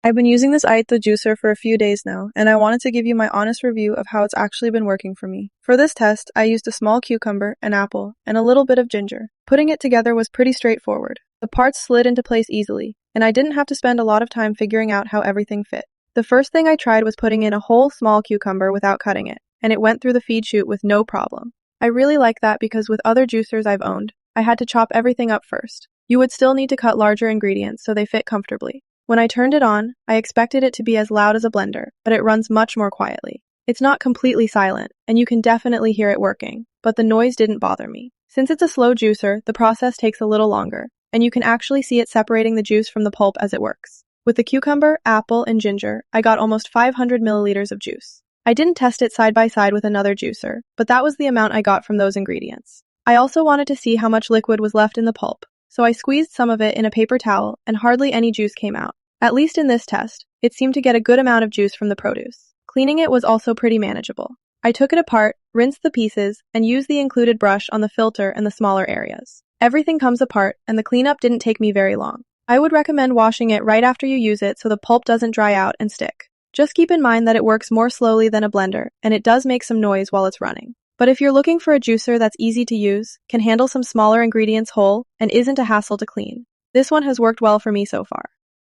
I've been using this Aeitto juicer for a few days now, and I wanted to give you my honest review of how it's actually been working for me. For this test, I used a small cucumber, an apple, and a little bit of ginger. Putting it together was pretty straightforward. The parts slid into place easily, and I didn't have to spend a lot of time figuring out how everything fit. The first thing I tried was putting in a whole small cucumber without cutting it, and it went through the feed chute with no problem. I really like that because with other juicers I've owned, I had to chop everything up first. You would still need to cut larger ingredients so they fit comfortably. When I turned it on, I expected it to be as loud as a blender, but it runs much more quietly. It's not completely silent, and you can definitely hear it working, but the noise didn't bother me. Since it's a slow juicer, the process takes a little longer, and you can actually see it separating the juice from the pulp as it works. With the cucumber, apple, and ginger, I got almost 500 milliliters of juice. I didn't test it side by side with another juicer, but that was the amount I got from those ingredients. I also wanted to see how much liquid was left in the pulp, so I squeezed some of it in a paper towel, and hardly any juice came out. At least in this test, it seemed to get a good amount of juice from the produce. Cleaning it was also pretty manageable. I took it apart, rinsed the pieces, and used the included brush on the filter and the smaller areas. Everything comes apart, and the cleanup didn't take me very long. I would recommend washing it right after you use it so the pulp doesn't dry out and stick. Just keep in mind that it works more slowly than a blender, and it does make some noise while it's running. But if you're looking for a juicer that's easy to use, can handle some smaller ingredients whole, and isn't a hassle to clean, this one has worked well for me so far.